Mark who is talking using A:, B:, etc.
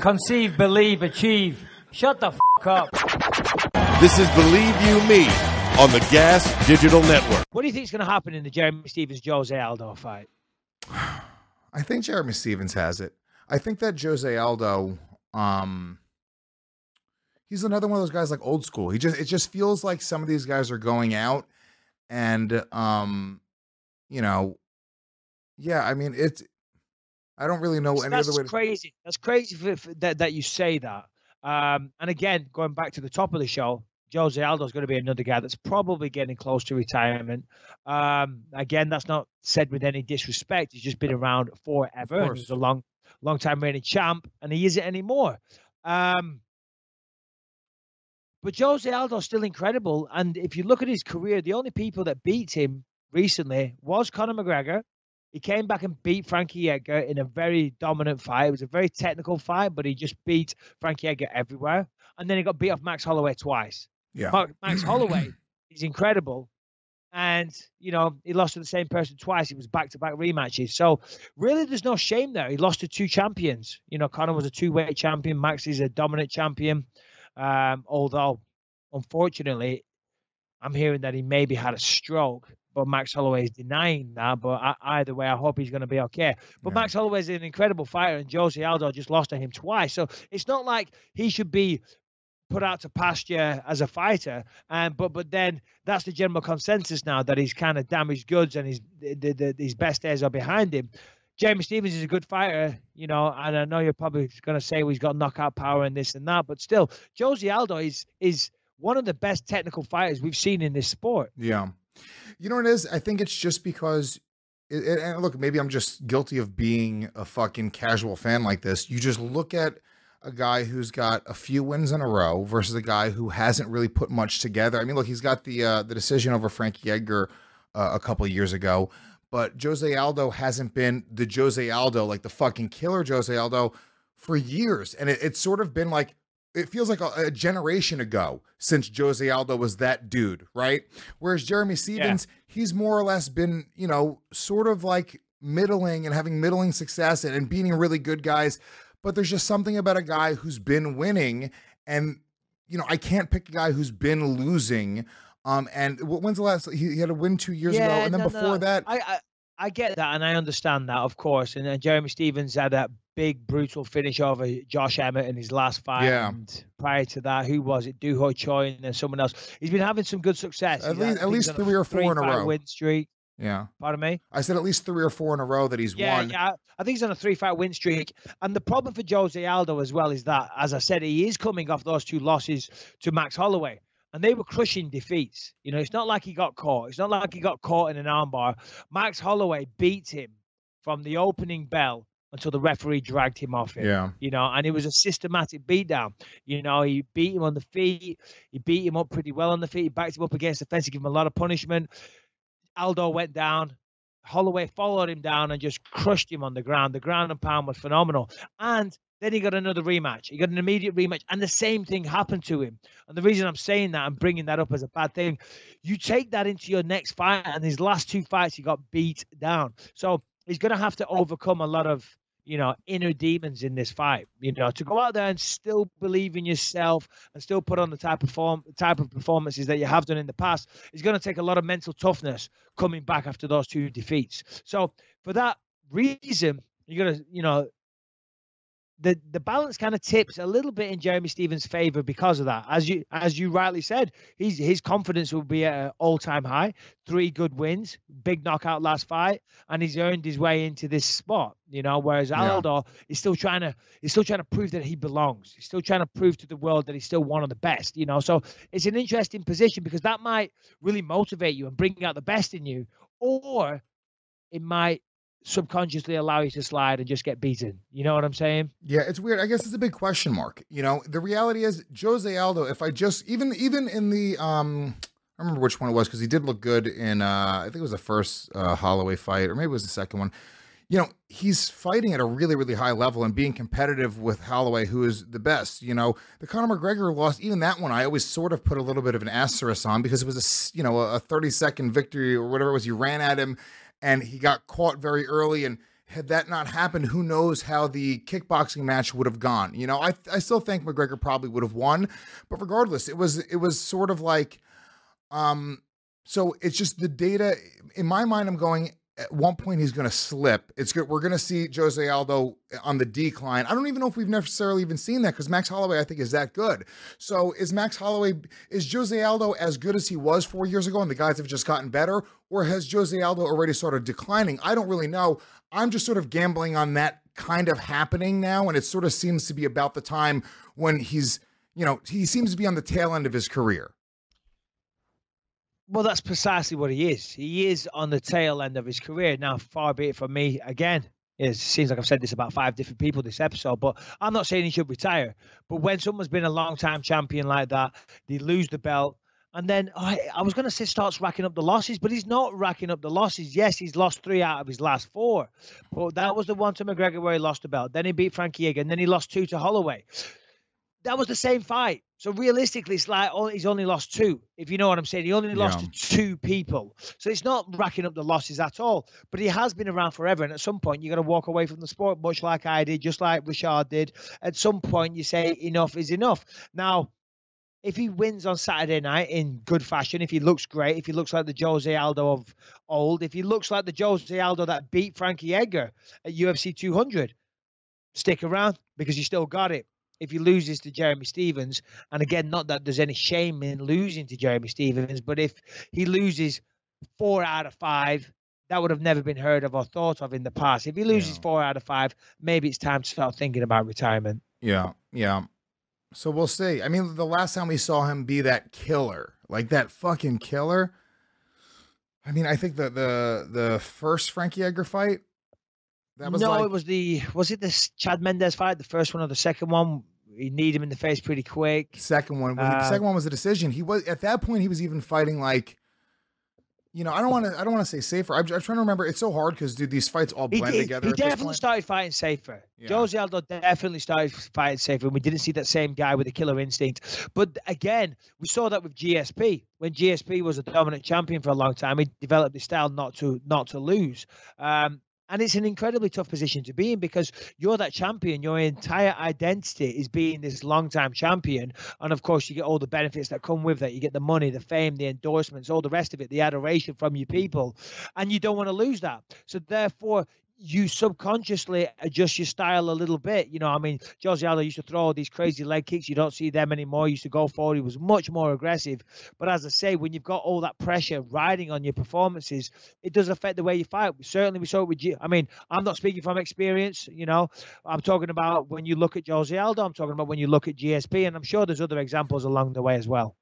A: Conceive, believe, achieve. Shut the f*** up.
B: This is Believe You Me on the Gas Digital Network.
A: What do you think is going to happen in the Jeremy Stephens-Jose Aldo fight?
C: I think Jeremy Stephens has it. I think that Jose Aldo, he's another one of those guys like old school. It just feels like some of these guys are going out and, you know, yeah, I mean, I don't really know any other way.
A: That's crazy. That's crazy that you say that. And again, going back to the top of the show, Jose Aldo is going to be another guy that's probably getting close to retirement. Again, that's not said with any disrespect. He's just been around forever. He's a long time reigning champ, and he isn't anymore. But Jose Aldo's still incredible. And if you look at his career, the only people that beat him recently was Conor McGregor. He came back and beat Frankie Edgar in a very dominant fight. It was a very technical fight, but he just beat Frankie Edgar everywhere. And then he got beat off Max Holloway twice.
C: Yeah.
A: Max Holloway is incredible. And, you know, he lost to the same person twice. It was back-to-back rematches. So, really, there's no shame there. He lost to two champions. You know, Conor was a two-weight champion. Max is a dominant champion. Although, unfortunately, I'm hearing that he maybe had a stroke. But Max Holloway is denying that. But either way, I hope he's going to be okay. But Max Holloway is an incredible fighter, and Jose Aldo just lost to him twice. So it's not like he should be put out to pasture as a fighter. But then that's the general consensus now, that he's kind of damaged goods and his best days are behind him. Jeremy Stephens is a good fighter, you know, and I know you're probably going to say he's got knockout power and this and that. But still, Jose Aldo is one of the best technical fighters we've seen in this sport.
C: Yeah. You know what it is? I think it's just because, and look, maybe I'm just guilty of being a fucking casual fan like this. You just look at a guy who's got a few wins in a row versus a guy who hasn't really put much together. I mean, look, he's got the decision over Frankie Edgar a couple of years ago, but Jose Aldo hasn't been the Jose Aldo, like the fucking killer Jose Aldo, for years. And it's sort of been like, it feels like a generation ago since Jose Aldo was that dude, right? Whereas Jeremy Stephens, he's more or less been, you know, sort of like middling and having middling success and beating really good guys. But there's just something about a guy who's been winning, and, you know, I can't pick a guy who's been losing. And when's the last, he had a win 2 years ago. And then before that,
A: I get that, and I understand that, of course. And then Jeremy Stephens had that big, brutal finish over Josh Emmett in his last fight.
C: Yeah.
A: And prior to that, who was it? Doo Ho Choi and then someone else. He's been having some good success.
C: At least 3 or 4 in a row.
A: Win streak.
C: Yeah.
A: Pardon me?
C: I said at least 3 or 4 in a row that he's won.
A: Yeah, I think he's on a 3-fight win streak. And the problem for Jose Aldo as well is that, as I said, he is coming off those 2 losses to Max Holloway. And they were crushing defeats. You know, it's not like he got caught. It's not like he got caught in an armbar. Max Holloway beat him from the opening bell until the referee dragged him off him.
C: Yeah.
A: You know, and it was a systematic beatdown. You know, he beat him on the feet. He beat him up pretty well on the feet. He backed him up against the fence. He gave him a lot of punishment. Aldo went down. Holloway followed him down and just crushed him on the ground. The ground and pound was phenomenal. And then he got another rematch. He got an immediate rematch, and the same thing happened to him. And the reason I'm saying that, I'm bringing that up as a bad thing, you take that into your next fight, and his last 2 fights, he got beat down. So he's going to have to overcome a lot of, you know, inner demons in this fight, you know, to go out there and still believe in yourself and still put on the type of performances that you have done in the past. It's going to take a lot of mental toughness coming back after those 2 defeats. So for that reason, you're going to, you know, the balance kind of tips a little bit in Jeremy Stephens' favor because of that. As you rightly said, his confidence will be at an all-time high. 3 good wins, big knockout last fight, and he's earned his way into this spot. You know, whereas Aldo is still trying to prove that he belongs. He's still trying to prove to the world that he's still one of the best. You know, so it's an interesting position because that might really motivate you and bring out the best in you, or it might subconsciously allow you to slide and just get beaten. You know what I'm saying?
C: Yeah, it's weird. I guess it's a big question mark. You know, the reality is Jose Aldo, if I just, even in the, I don't remember which one it was because he did look good in, I think it was the first Holloway fight, or maybe it was the second one. You know, he's fighting at a really, really high level and being competitive with Holloway, who is the best. You know, the Conor McGregor loss, even that one, I always sort of put a little bit of an asterisk on because it was a, you know, a 30-second victory or whatever it was. You ran at him and he got caught very early, and had that not happened, who knows how the kickboxing match would have gone. You know, I still think McGregor probably would have won, but regardless, it was sort of like, so it's just the data in my mind. I'm going, at one point he's going to slip. It's good. We're going to see Jose Aldo on the decline. I don't even know if we've necessarily even seen that, because Max Holloway, I think, is that good. So is Jose Aldo as good as he was 4 years ago and the guys have just gotten better? Or has Jose Aldo already started declining? I don't really know. I'm just sort of gambling on that kind of happening now. And it sort of seems to be about the time when he's, you know, he seems to be on the tail end of his career.
A: Well, that's precisely what he is. He is on the tail end of his career. Now, far be it from me, again, it seems like I've said this about 5 different people this episode, but I'm not saying he should retire. But when someone's been a long-time champion like that, they lose the belt, and then I was going to say starts racking up the losses, but he's not racking up the losses. Yes, he's lost 3 out of his last 4. But that was the one to McGregor where he lost the belt. Then he beat Frankie Edgar, and then he lost 2 to Holloway. That was the same fight. So realistically, it's like he's only lost 2, if you know what I'm saying. He only lost to 2 people. So it's not racking up the losses at all. But he has been around forever. And at some point, you got to walk away from the sport, much like I did, just like Rashad did. At some point, you say enough is enough. Now, if he wins on Saturday night in good fashion, if he looks great, if he looks like the Jose Aldo of old, if he looks like the Jose Aldo that beat Frankie Edgar at UFC 200, stick around because you still got it. If he loses to Jeremy Stephens, and again, not that there's any shame in losing to Jeremy Stephens, but if he loses 4 out of 5, that would have never been heard of or thought of in the past. If he loses 4 out of 5, maybe it's time to start thinking about retirement.
C: Yeah. So we'll see. I mean, the last time we saw him be that killer, like that fucking killer, I mean, I think the first Frankie Edgar fight, that was
A: it was it the Chad Mendes fight, the first one or the second one? He kneed him in the face pretty quick.
C: Second one was a decision. He was at that point, he was even fighting like, you know, I don't want to say safer. I'm trying to remember. It's so hard because, dude, these fights all blend together.
A: He definitely started fighting safer. Yeah. Jose Aldo definitely started fighting safer. And we didn't see that same guy with the killer instinct. But again, we saw that with GSP. When GSP was a dominant champion for a long time, he developed the style not to lose. And it's an incredibly tough position to be in because you're that champion. Your entire identity is being this long-time champion. And, of course, you get all the benefits that come with that. You get the money, the fame, the endorsements, all the rest of it, the adoration from your people. And you don't want to lose that. So, therefore, you subconsciously adjust your style a little bit. You know, I mean, Jose Aldo used to throw all these crazy leg kicks. You don't see them anymore. He used to go forward. He was much more aggressive. But as I say, when you've got all that pressure riding on your performances, it does affect the way you fight. Certainly, we saw it with I mean, I'm not speaking from experience, you know. I'm talking about when you look at Jose Aldo. I'm talking about when you look at GSP. And I'm sure there's other examples along the way as well.